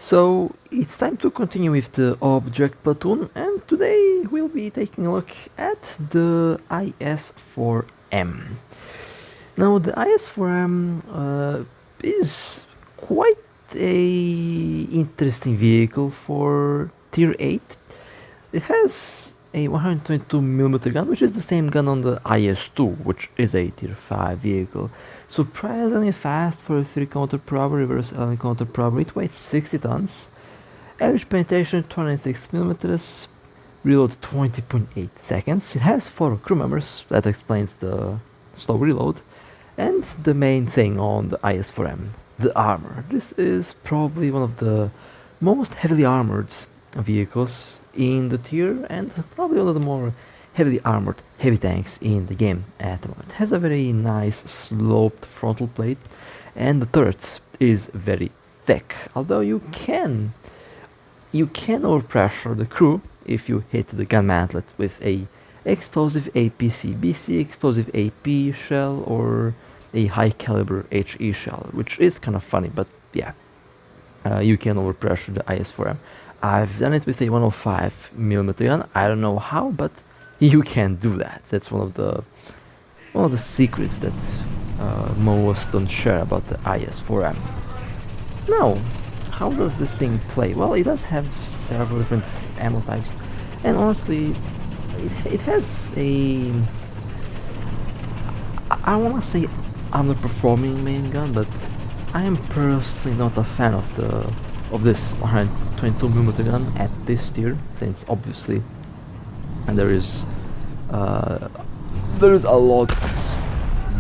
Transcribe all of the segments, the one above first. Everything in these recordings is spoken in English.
So it's time to continue with the object platoon, and today we'll be taking a look at the IS-4M. Now the IS-4M is quite a interesting vehicle for tier 8. It has a 122mm gun, which is the same gun on the IS-2, which is a tier 5 vehicle. Surprisingly fast for a 3 counterprop, reverse element counterprop. It weighs 60 tons. Average penetration 26mm. Reload 20.8 seconds. It has 4 crew members, that explains the slow reload. And the main thing on the IS-4M, the armor. This is probably one of the most heavily armored vehicles in the tier, and probably one of the more heavily armored heavy tanks in the game at the moment. It has a very nice sloped frontal plate, and the turret is very thick, although you can overpressure the crew if you hit the gun mantlet with a explosive APC-BC, explosive AP shell, or a high caliber HE shell, which is kind of funny, but yeah, you can overpressure the IS-4M. I've done it with a 105mm gun. I don't know how, but you can do that. That's one of the secrets that most don't share about the IS-4M. Now, how does this thing play? Well, it does have several different ammo types, and honestly, it has a, I want to say underperforming main gun, but I am personally not a fan of this 122mm gun at this tier, since obviously there is a lot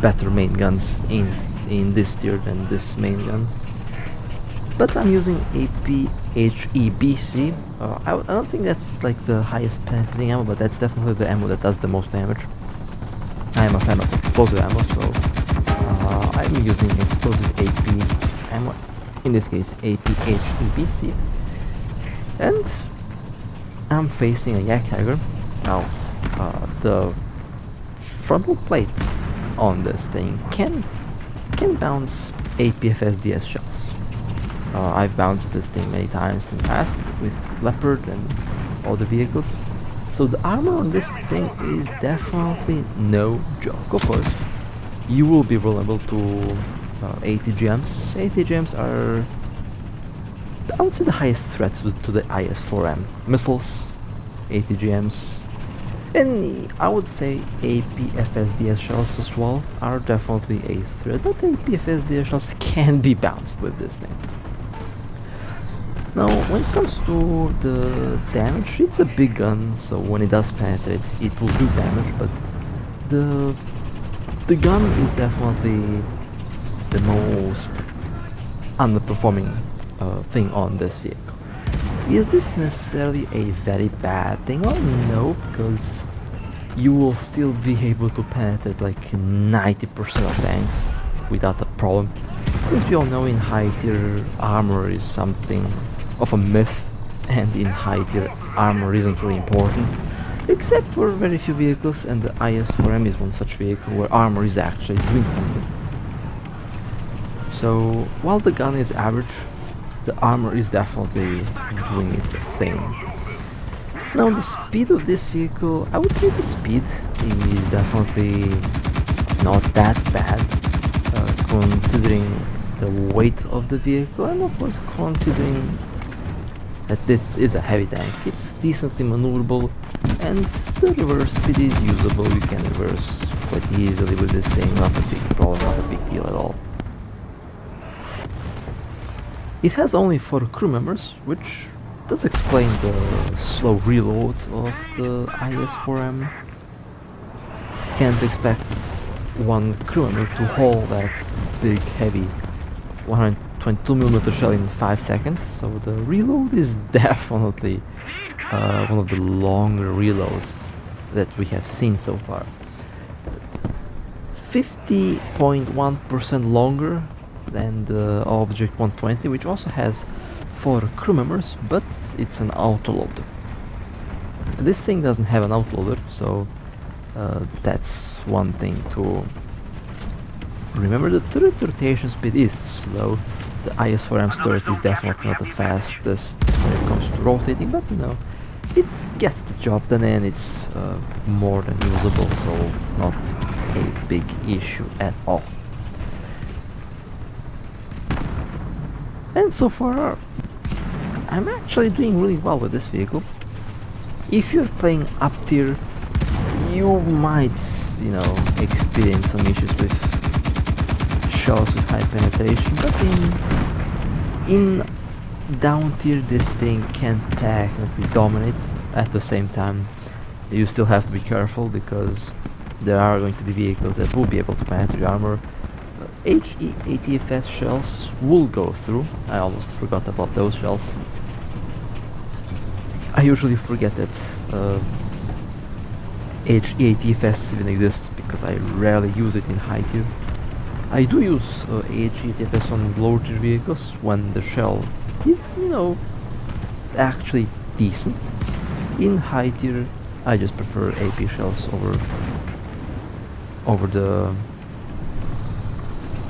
better main guns in this tier than this main gun. But I'm using APHEBC. I don't think that's like the highest penetrating ammo, but that's definitely the ammo that does the most damage. I am a fan of explosive ammo, so I'm using explosive AP ammo, in this case APHEBC, and I'm facing a Yak Tiger. Now the frontal plate on this thing can bounce APFSDS shells. I've bounced this thing many times in the past with Leopard and other vehicles, so the armor on this thing is definitely no joke. Of course, you will be vulnerable to ATGMs. ATGMs are, I would say, the highest threat to the IS-4M. Missiles, ATGMs, and I would say APFSDS shells as well are definitely a threat, but APFSDS shells can be bounced with this thing. Now, when it comes to the damage, it's a big gun, so when it does penetrate, it will do damage, but the gun is definitely the most underperforming thing on this vehicle. Is this necessarily a very bad thing? Well, no, because you will still be able to penetrate like 90% of tanks without a problem. As we all know, in high tier armor is something of a myth, and in high tier armor isn't really important, except for very few vehicles, and the IS-4M is one such vehicle where armor is actually doing something. So while the gun is average, the armor is definitely doing its thing. Now the speed of this vehicle, I would say the speed is definitely not that bad, considering the weight of the vehicle, and of course considering that this is a heavy tank. It's decently maneuverable, and the reverse speed is usable. You can reverse quite easily with this thing, not a big problem, not a big deal at all. It has only 4 crew members, which does explain the slow reload of the IS-4M. Can't expect one crew member to haul that big, heavy 122mm shell in 5 seconds, so the reload is definitely one of the longer reloads that we have seen so far. 50.1% longer than the Object 120, which also has 4 crew members, but it's an autoloader. This thing doesn't have an autoloader, so that's one thing to remember. The turret rotation speed is slow, The IS-4M's turret is definitely not the fastest when it comes to rotating, but you know, it gets the job done and it's more than usable, so not a big issue at all. And so far, I'm actually doing really well with this vehicle. If you're playing up tier, you might, you know, experience some issues with shells with high penetration, but in down tier this thing can technically dominate. At the same time, you still have to be careful because there are going to be vehicles that will be able to penetrate your armor. HE ATFS shells will go through. I almost forgot about those shells. I usually forget that HE ATFS even exists because I rarely use it in high tier. I do use HE ATFS on lower tier vehicles when the shell is, you know, actually decent. In high tier, I just prefer AP shells over the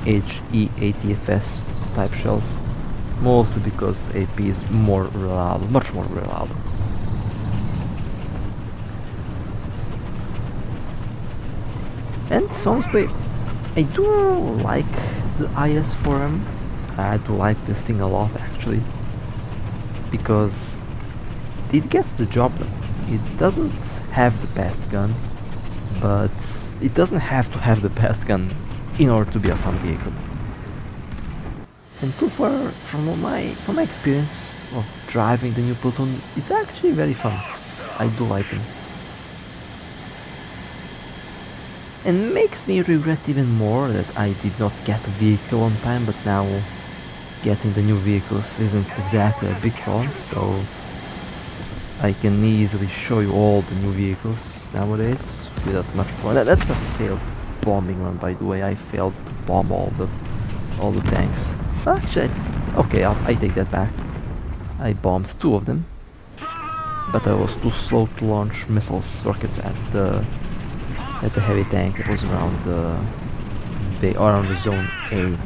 HE ATFS type shells, mostly because AP is more reliable, much more reliable. And honestly, I do like the IS-4M. I do like this thing a lot actually, because it gets the job done. It doesn't have the best gun, but it doesn't have to have the best gun in order to be a fun vehicle. And so far, from my experience of driving the new Platoon, it's actually very fun. I do like them. And makes me regret even more that I did not get a vehicle on time, but now getting the new vehicles isn't exactly a big problem, so I can easily show you all the new vehicles nowadays without much fun. That's a failed bombing run, by the way. I failed to bomb all the tanks. Actually, okay, I take that back. I bombed 2 of them, but I was too slow to launch missiles, rockets at the heavy tank. It was around the zone A.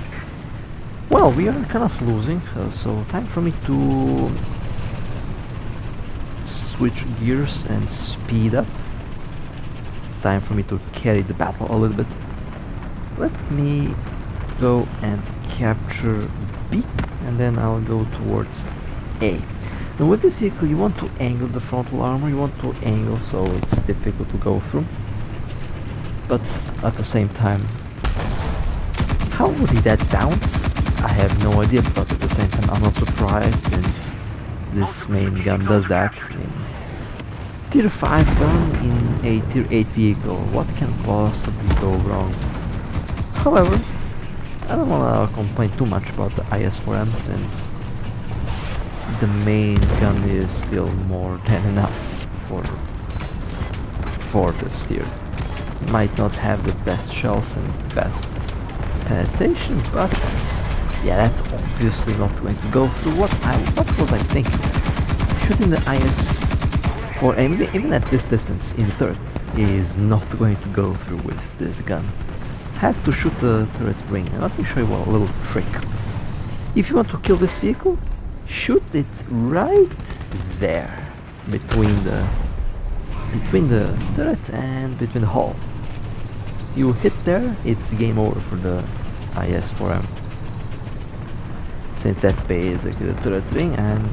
Well, we are kind of losing, so time for me to switch gears and speed up. Time for me to carry the battle a little bit. Let me go and capture B, and then I'll go towards A. Now with this vehicle you want to angle the frontal armor, you want to angle so it's difficult to go through. But at the same time, how did that bounce? I have no idea, but at the same time I'm not surprised since this main gun does that. In tier 5 gun in a tier 8 vehicle, what can possibly go wrong? However, I don't wanna complain too much about the IS-4M since the main gun is still more than enough for this tier. Might not have the best shells and best penetration, but yeah, that's obviously not going to go through. What was I thinking? Shooting the IS-4M, even at this distance in the turret, is not going to go through with this gun. Have to shoot the turret ring, and let me show you a little trick. If you want to kill this vehicle, shoot it right there, between the turret and between the hull. You hit there, it's game over for the IS-4M. Since that's basically the turret ring, and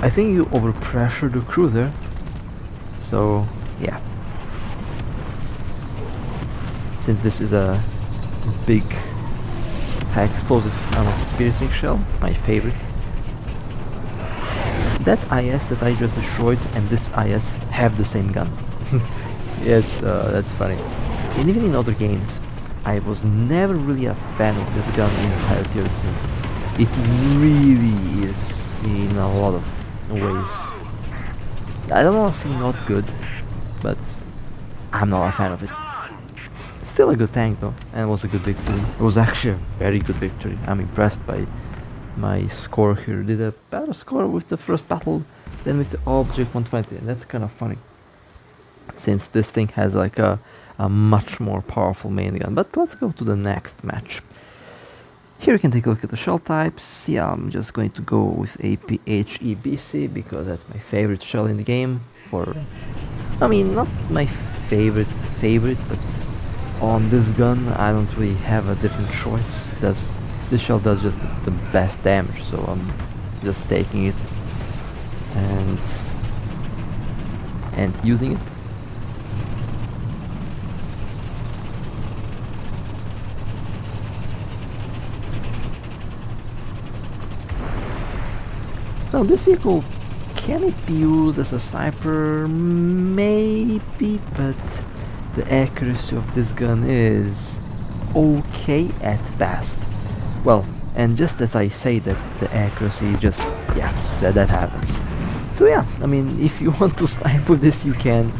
I think you overpressure the crew there. So yeah. Since this is a big high explosive armor-piercing shell, my favorite. That IS that I just destroyed and this IS have the same gun. That's funny. And even in other games, I was never really a fan of this gun in higher tiers since it really is in a lot of ways. I don't want to say not good, but I'm not a fan of it. Still a good tank though, and it was a good victory. It was actually a very good victory. I'm impressed by my score here. Did a better score with the first battle than with the Object 120, and that's kind of funny, since this thing has like a much more powerful main gun. But let's go to the next match. Here you can take a look at the shell types. Yeah, I'm just going to go with APHEBC because that's my favorite shell in the game. I mean, not my favorite, but on this gun I don't really have a different choice. This shell does just the best damage, so I'm just taking it and using it. Now this vehicle, can it be used as a sniper? Maybe, but the accuracy of this gun is okay at best. Well, and just as I say that, the accuracy just, yeah, that happens. So yeah, I mean, if you want to snipe with this, you can.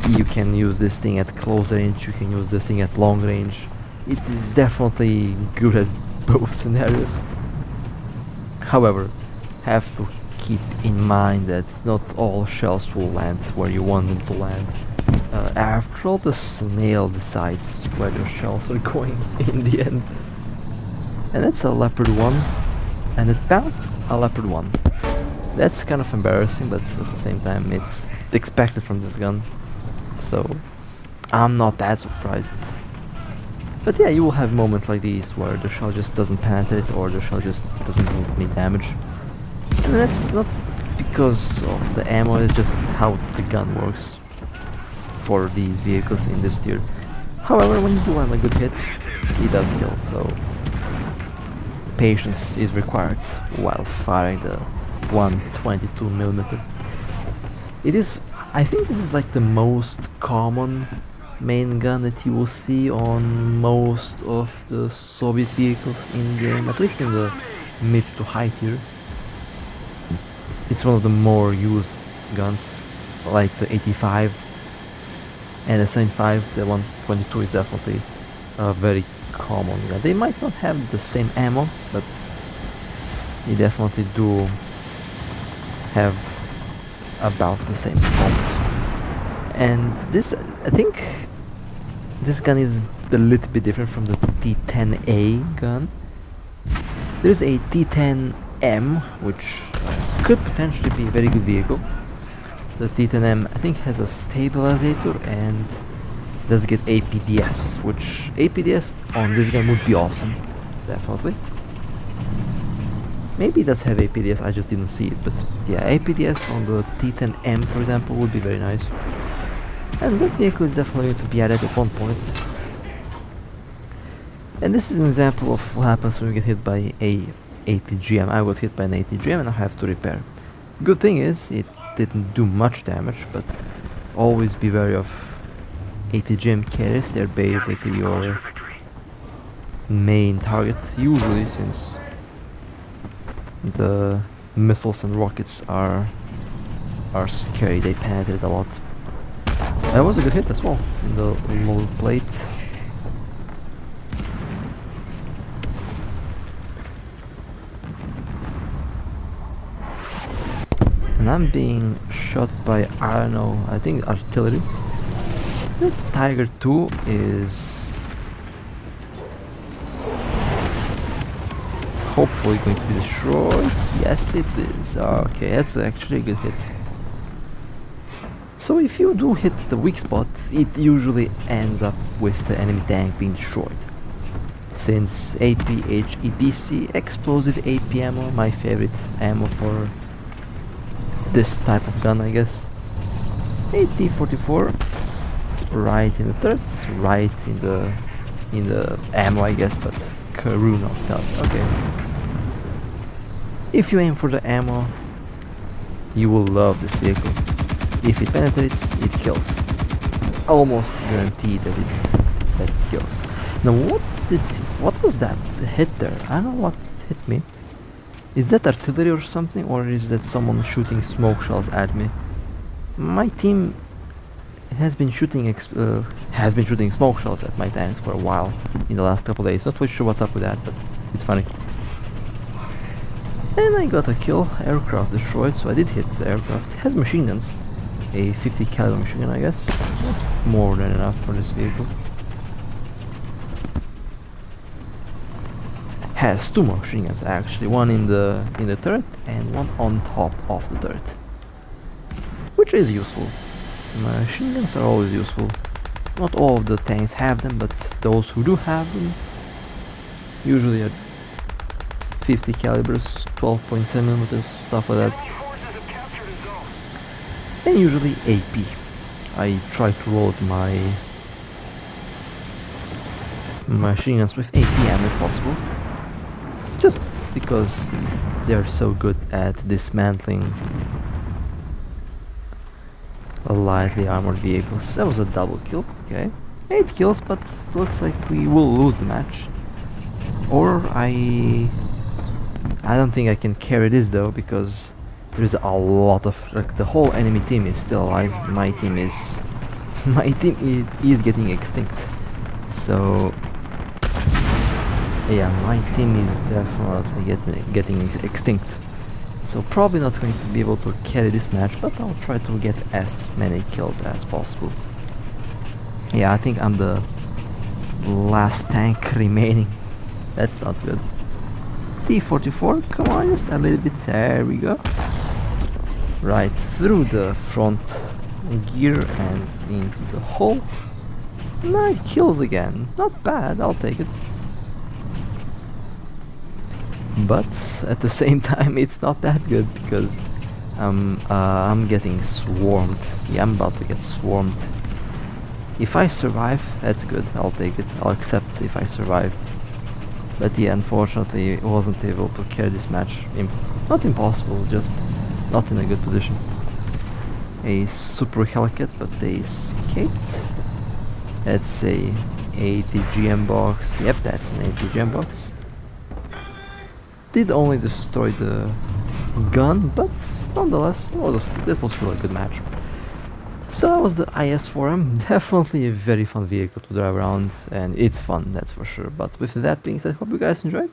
You can use this thing at close range, you can use this thing at long range. It is definitely good at both scenarios. However, have to keep in mind that not all shells will land where you want them to land. After all, the snail decides where your shells are going in the end. And that's a Leopard 1, and it bounced a Leopard 1. That's kind of embarrassing, but at the same time it's expected from this gun, so I'm not that surprised. But yeah, you will have moments like these where the shell just doesn't penetrate or the shell just doesn't do any damage. And that's not because of the ammo, it's just how the gun works for these vehicles in this tier. However, when you do have a good hit, it does kill, so patience is required while firing the 122mm. It is, I think this is like the most common main gun that you will see on most of the Soviet vehicles in game, at least in the mid to high tier. It's one of the more used guns, like the 85 and the 75. The 122 is definitely a very common gun. They might not have the same ammo, but they definitely do have about the same performance. And this, I think this gun is a little bit different from the T10A gun. There's a T10M, which could potentially be a very good vehicle. The T10M, I think, has a stabilizer and does get APDS, which APDS on this gun would be awesome, definitely. Maybe it does have APDS, I just didn't see it, but yeah, APDS on the T10M, for example, would be very nice. And that vehicle is definitely going to be added at one point. And this is an example of what happens when you get hit by a ATGM. I got hit by an ATGM and I have to repair. Good thing is, it didn't do much damage, but always be wary of ATGM carriers. They're basically your main target, usually, since the missiles and rockets are scary. They penetrate a lot. That was a good hit as well in the lower plate. And I'm being shot by, I don't know, I think artillery. The Tiger 2 is hopefully going to be destroyed. Yes, it is. Okay, that's actually a good hit. So if you do hit the weak spot, it usually ends up with the enemy tank being destroyed. Since APHEBC, explosive AP ammo, my favorite ammo for this type of gun, I guess. AT-44, right in the turrets, right in the ammo, I guess, but Karoo knocked out. Okay. If you aim for the ammo, you will love this vehicle. If it penetrates, it kills. Almost guaranteed that it kills. Now what was that hit there? I don't know what hit me. Is that artillery or something, or is that someone shooting smoke shells at me? My team has been shooting smoke shells at my tanks for a while in the last couple days. Not really sure what's up with that, but it's funny. And I got a kill, aircraft destroyed, so I did hit the aircraft. It has machine guns, a 50 caliber machine gun, I guess. That's more than enough for this vehicle. has two more machine guns actually, one in the turret and one on top of the turret, which is useful. Machine guns are always useful. Not all of the tanks have them, but those who do have them, usually at 50 calibers, 12.7 millimeters, stuff like that, and usually AP. I try to load my machine guns with AP ammo if possible, just because they're so good at dismantling lightly armored vehicles. That was a double kill, okay. 8 kills, but looks like we will lose the match. Or I don't think I can carry this though, because there's a lot of, like, the whole enemy team is still alive. My team is getting extinct. So yeah, my team is definitely getting extinct. So probably not going to be able to carry this match, but I'll try to get as many kills as possible. Yeah, I think I'm the last tank remaining. That's not good. T-44, come on, just a little bit, there we go. Right through the front gear and into the hole. 9 kills again, not bad, I'll take it. But at the same time it's not that good, because I'm getting swarmed. Yeah, I'm about to get swarmed. If I survive, that's good, I'll take it, I'll accept if I survive. But yeah, unfortunately I wasn't able to carry this match. Not impossible, just not in a good position. A super helicat, but they escaped. That's a ATGM box, yep, that's an ATGM box. Did only destroy the gun, but nonetheless, that was still a good match. So that was the IS-4M, definitely a very fun vehicle to drive around, and it's fun, that's for sure. But with that being said, hope you guys enjoyed.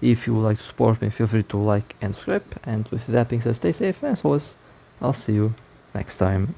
If you would like to support me, feel free to like and subscribe, and with that being said, stay safe, and as always, I'll see you next time.